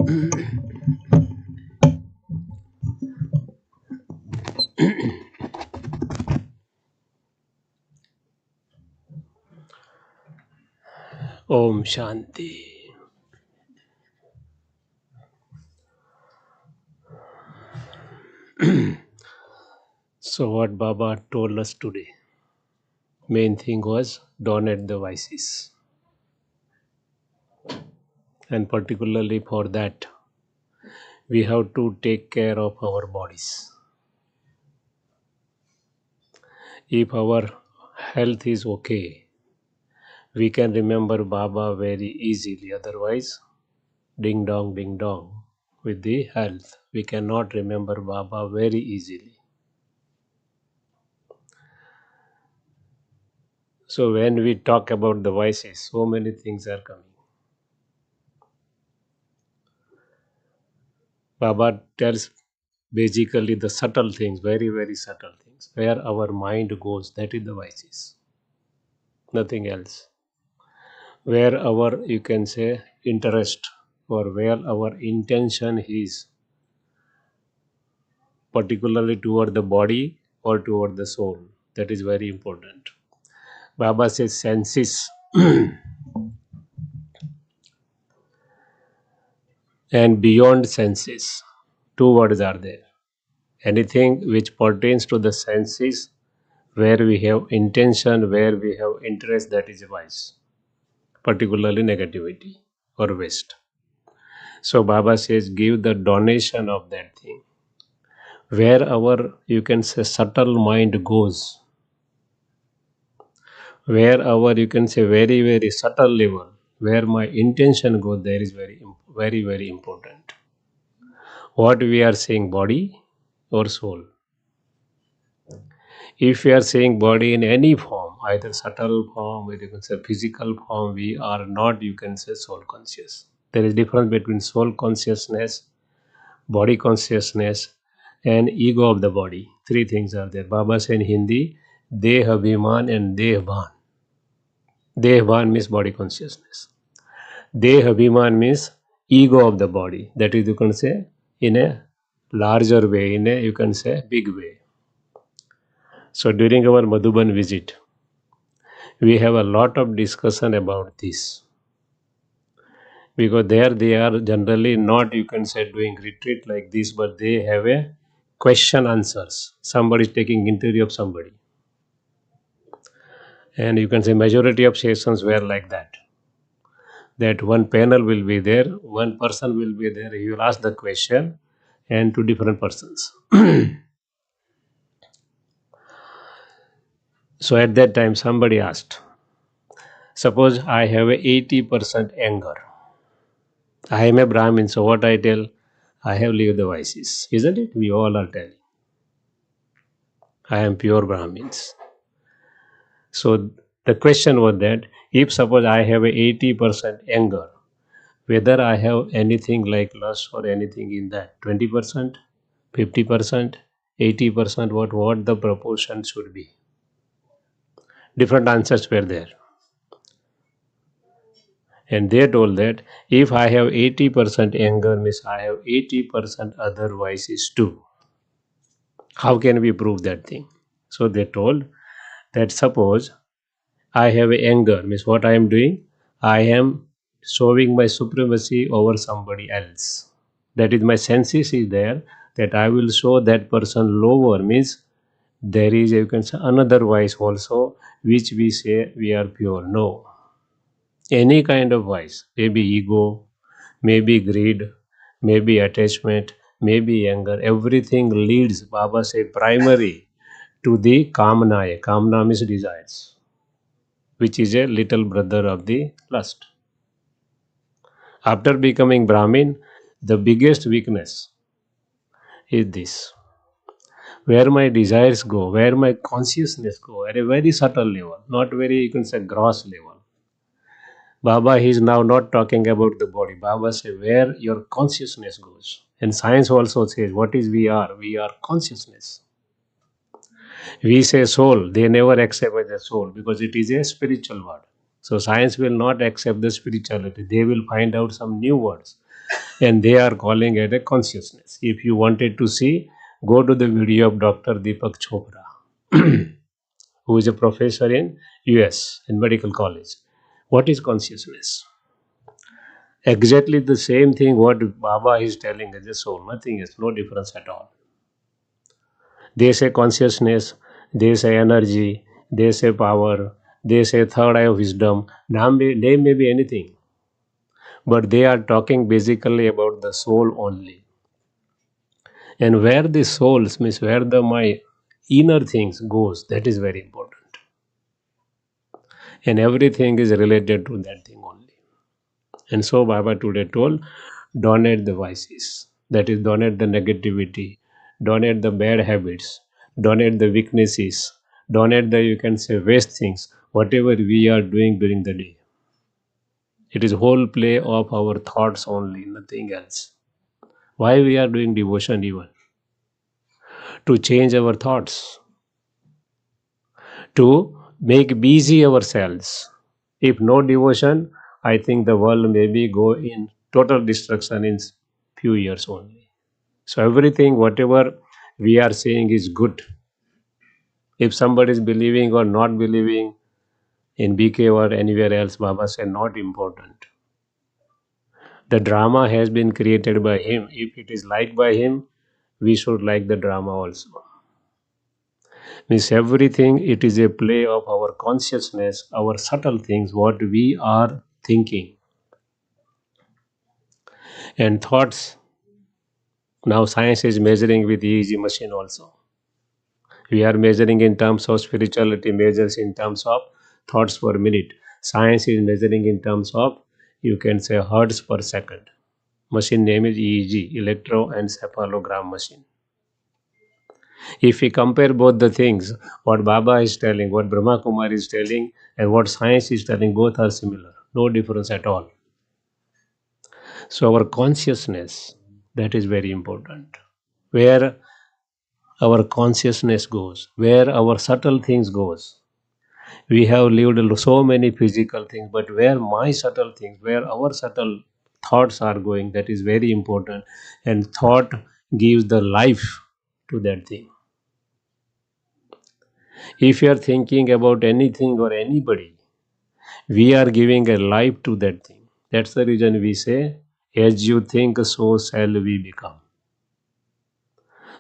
Om Shanti. So what Baba told us today, main thing was donate the vices. And particularly for that, we have to take care of our bodies. If our health is okay, we can remember Baba very easily. Otherwise, ding dong, with the health. We cannot remember Baba very easily. So when we talk about the vices, so many things are coming. Baba tells basically the subtle things, very, very subtle things. Where our mind goes, that is the vices. Nothing else. Where our, you can say, interest or where our intention is, particularly toward the body or toward the soul. That is very important. Baba says senses and beyond senses. Two words are there. Anything which pertains to the senses, where we have intention, where we have interest, that is vice, particularly negativity or waste. So Baba says, give the donation of that thing. Where our, you can say, subtle mind goes, where our, you can say, very, very subtle level, where my intention goes, there is very, very, very important. What we are saying, body or soul? If we are saying body in any form, either subtle form, or you can say physical form, we are not, you can say, soul conscious. There is difference between soul consciousness, body consciousness, and ego of the body. Three things are there. Baba said in Hindi, Deha Abhiman and Dehbhan. Dehbhan means body consciousness. Deha Abhiman means ego of the body. That is, you can say, in a larger way, in a, you can say, big way. So during our Madhuban visit, we have a lot of discussion about this, because there they are generally not, you can say, doing retreat like this, but they have a question answers. Somebody is taking interview of somebody, and you can say majority of sessions were like that one panel will be there, one person will be there, he will ask the question, and two different persons. So at that time somebody asked, suppose I have a 80% anger. I am a Brahmin, so what I tell? I have lived the vices, isn't it? We all are telling. I am pure Brahmins. So the question was that if suppose I have a 80% anger, whether I have anything like lust or anything in that, 20%, 50%, 80%, what the proportion should be? Different answers were there. And they told that if I have 80% anger, means I have 80% other vices too. How can we prove that thing? So they told that suppose I have anger, means what I am doing? I am showing my supremacy over somebody else. That is, my senses is there, that I will show that person lower, means there is, you can say, another vice also, which we say we are pure. No. Any kind of vice, maybe ego, maybe greed, maybe attachment, maybe anger, everything leads, Baba said, primary to the kamna. Kamna means desires, which is a little brother of the lust. After becoming Brahmin, the biggest weakness is this. Where my desires go, where my consciousness go, at a very subtle level, not very, you can say, gross level. Baba is now not talking about the body. Baba says where your consciousness goes. And science also says what is we are? We are consciousness. We say soul, they never accept as a soul because it is a spiritual word. So science will not accept the spirituality. They will find out some new words. and they are calling it a consciousness. If you wanted to see, go to the video of Dr. Deepak Chopra, who is a professor in US in medical college. What is consciousness? Exactly the same thing what Baba is telling as a soul. Nothing is, no difference at all. They say consciousness, they say energy, they say power, they say third eye of wisdom. Name may be anything, but they are talking basically about the soul only. And where the souls means where the my inner things goes, that is very important. And everything is related to that thing only. And so Baba today told, donate the vices. That is, donate the negativity, donate the bad habits, donate the weaknesses, donate the, you can say, waste things, whatever we are doing during the day. It is whole play of our thoughts only, nothing else. Why we are doing devotion even? To change our thoughts, to make busy ourselves. If no devotion, I think the world maybe go in total destruction in few years only. So everything, whatever we are saying is good. If somebody is believing or not believing in BK or anywhere else, Baba said not important. The drama has been created by him. If it is liked by him, we should like the drama also. Means everything, it is a play of our consciousness, our subtle things, what we are thinking. And thoughts, now science is measuring with EEG machine also. We are measuring in terms of spirituality, measures in terms of thoughts per minute. Science is measuring in terms of, you can say, hertz per second. Machine name is EEG, electroencephalogram machine. If we compare both the things, what Baba is telling, what Brahma Kumar is telling, and what science is telling, both are similar. No difference at all. So our consciousness, that is very important. Where our consciousness goes, where our subtle things goes. We have lived so many physical things, but where my subtle things, where our subtle thoughts are going, that is very important. And thought gives the life to that thing. If you are thinking about anything or anybody, we are giving a life to that thing. That's the reason we say, as you think, so shall we become.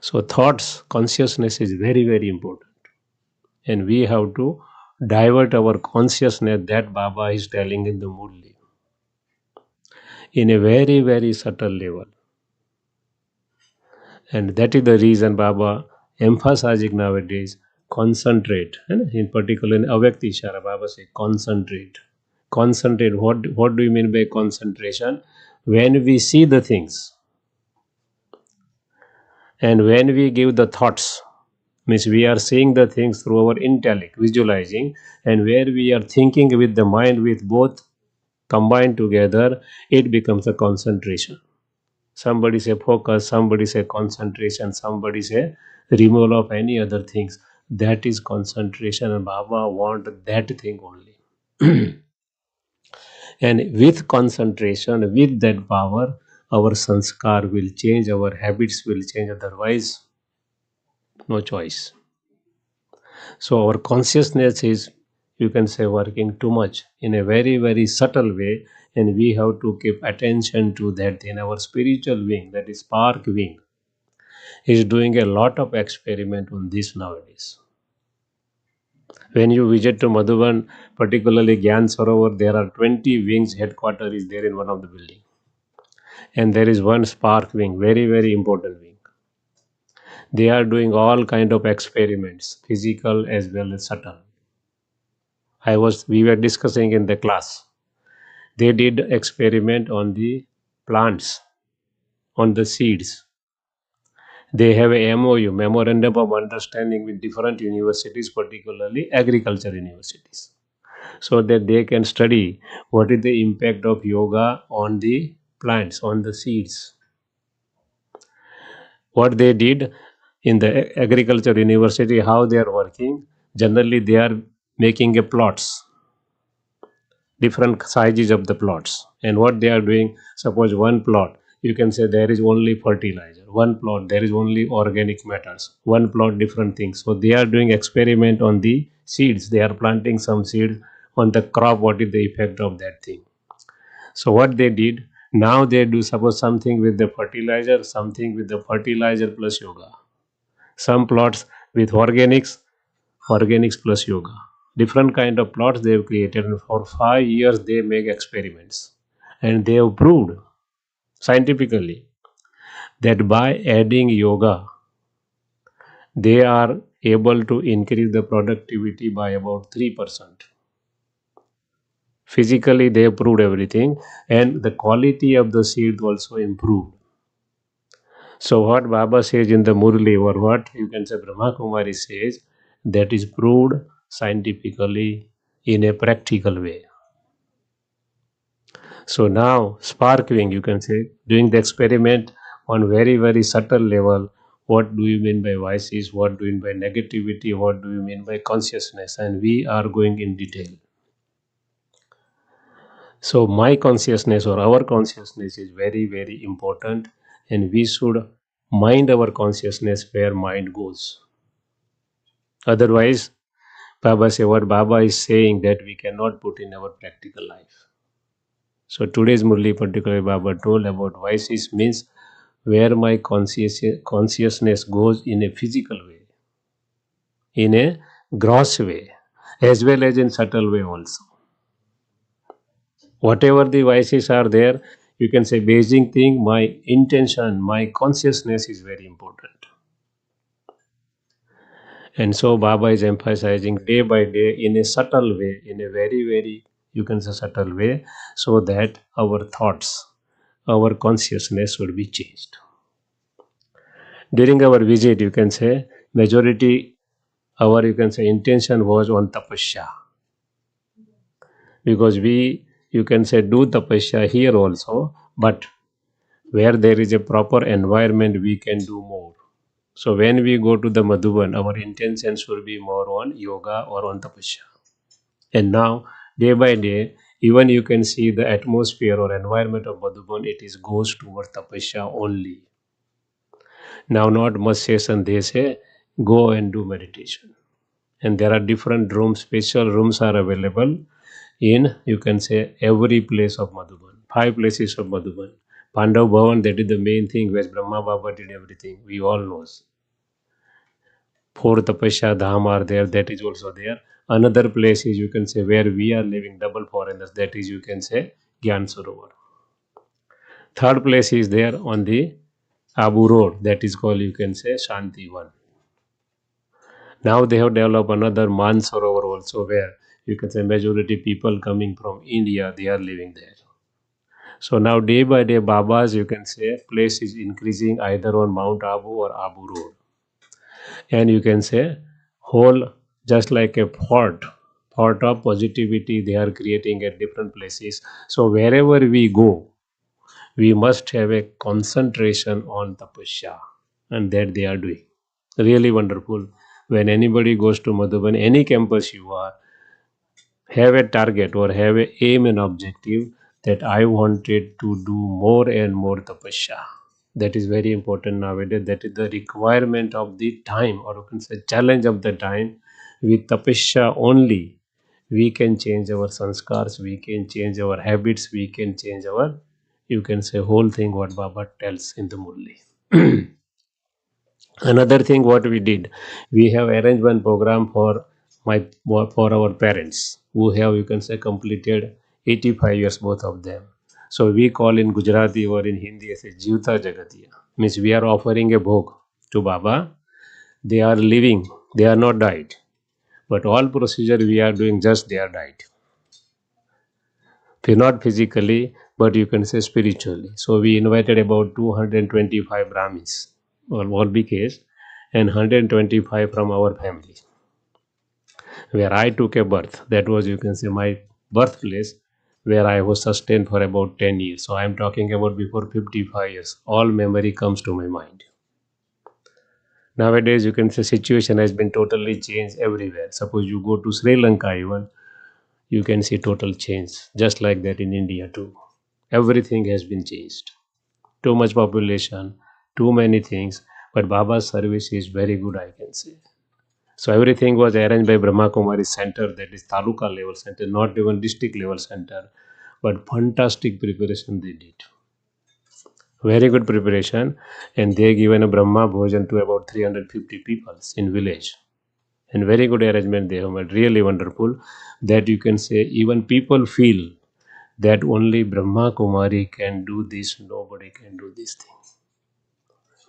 So thoughts, consciousness is very, very important. And we have to divert our consciousness, that Baba is telling in the Murli, in a very, very subtle level. And that is the reason Baba emphasizing nowadays, concentrate. And in particular in Avyakti Ishara, Baba say concentrate. Concentrate. What do you mean by concentration? When we see the things and when we give the thoughts, means we are seeing the things through our intellect, visualizing, and where we are thinking with the mind, with both combined together, it becomes a concentration. Somebody say focus, somebody say concentration, somebody say removal of any other things. That is concentration, and Baba want that thing only. And with concentration, with that power, our sanskar will change, our habits will change, otherwise, no choice. So our consciousness is, you can say, working too much in a very, very subtle way, and we have to keep attention to that. In our spiritual wing, that is spark wing, is doing a lot of experiment on this nowadays. When you visit to Madhuban, particularly Gyan Sarovar, there are 20 wings. Headquarter is there in one of the building, and there is one spark wing, very, very important wing. They are doing all kind of experiments, physical as well as subtle. We were discussing in the class. They did experiment on the plants, on the seeds. They have a MOU, Memorandum of Understanding, with different universities, particularly agriculture universities, so that they can study what is the impact of yoga on the plants, on the seeds. What they did in the agriculture university, how they are working, generally they are making a plots. different sizes of the plots. And what they are doing, suppose one plot, you can say there is only fertilizer, one plot there is only organic matters, one plot different things. So they are doing experiment on the seeds, they are planting some seeds on the crop, what is the effect of that thing. So what they did, now they do suppose something with the fertilizer, something with the fertilizer plus yoga, some plots with organics plus yoga, different kind of plots they have created, and for 5 years they make experiments, and they have proved scientifically that by adding yoga they are able to increase the productivity by about 3%. Physically they have proved everything, and the quality of the seed also improved. So what Baba says in the Murli, or what you can say Brahma Kumaris says, that is proved scientifically in a practical way. So now sparkling, you can say, doing the experiment on very subtle level. What do you mean by vices? What do you mean by negativity? What do you mean by consciousness? And we are going in detail. So my consciousness or our consciousness is very important, and we should mind our consciousness where mind goes. Otherwise, Baba say what Baba is saying that we cannot put in our practical life. So today's Murli particularly Baba told about vices means where my consciousness goes in a physical way, in a gross way, as well as in subtle way also. Whatever the vices are there, you can say basic thing, my intention, my consciousness is very important. And so Baba is emphasizing day by day in a subtle way, in a very, you can say subtle way, so that our thoughts, our consciousness would be changed. During our visit, you can say majority, our you can say intention was on tapasya, because we you can say do tapasya here also, but where there is a proper environment we can do more. So when we go to the Madhuban, our intention should be more on yoga or on tapasya. And now day by day, even you can see the atmosphere or environment of Madhuban, it is goes towards tapasya only. Now not much session, they say go and do meditation. And there are different rooms, special rooms are available in, you can say, every place of Madhuban, 5 places of Madhuban. Pandav Bhavan, that is the main thing where Brahma Baba did everything, we all knows. 4 Tapasya Dham are there, that is also there. Another place is, you can say, where we are living double foreigners, that is, you can say, Gyan Sarovar. Third place is there on the Abu Road, that is called, you can say, Shanti One. Now they have developed another Mansarovar also, where you can say majority people coming from India, they are living there. So now day by day, Baba's, you can say, place is increasing either on Mount Abu or Abu Road. And you can say whole, just like a fort of positivity they are creating at different places. So wherever we go, we must have a concentration on tapasya, and that they are doing. Really wonderful. When anybody goes to Madhuban, any campus you are, have a target or have a aim and objective that I wanted to do more and more tapasya. That is very important nowadays. That is the requirement of the time, or you can say challenge of the time. With tapasya only, we can change our sanskars, we can change our habits, we can change our, you can say, whole thing what Baba tells in the Murli. Another thing what we did, we have arranged one program my for our parents who have, you can say, completed 85 years, both of them. So we call in Gujarati or in Hindi as a Jivta Jagatiya. Means we are offering a bhog to Baba. They are living, they are not died. But all procedure we are doing, just they are died. Not physically, but you can say spiritually. So we invited about 225 Brahmins, or all BKs, and 125 from our family. Where I took a birth, that was, you can say, my birthplace, where I was sustained for about 10 years. So I am talking about before 55 years. All memory comes to my mind. Nowadays, you can say situation has been totally changed everywhere. Suppose you go to Sri Lanka even, you can see total change. Just like that in India too. Everything has been changed. Too much population, too many things, but Baba's service is very good, I can say. So everything was arranged by Brahma Kumaris center, that is taluka level center, not even district level center, but fantastic preparation they did. Very good preparation, and they given a Brahma bhojan to about 350 people in village. And very good arrangement they have made, really wonderful. That you can say even people feel that only Brahma Kumari can do this, nobody can do this thing.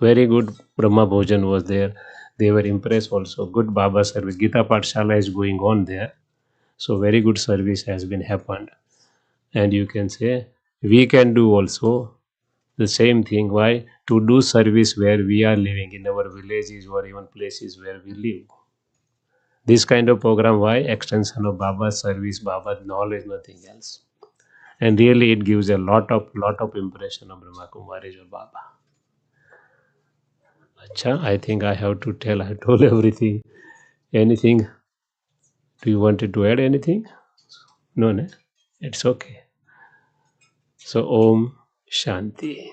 Very good Brahma Bhojan was there. They were impressed also. Good Baba service. Gita Pathshala is going on there. So very good service has been happened. And you can say we can do also the same thing. Why? To do service where we are living in our villages or even places where we live. This kind of program, why? Extension of Baba's service, Baba's knowledge, nothing else. And really it gives a lot of impression of Brahma Kumaris or Baba. Acha, I think I have to tell. I told everything. Anything? Do you wanted to add anything? No, no. It's okay. So Om Shanti.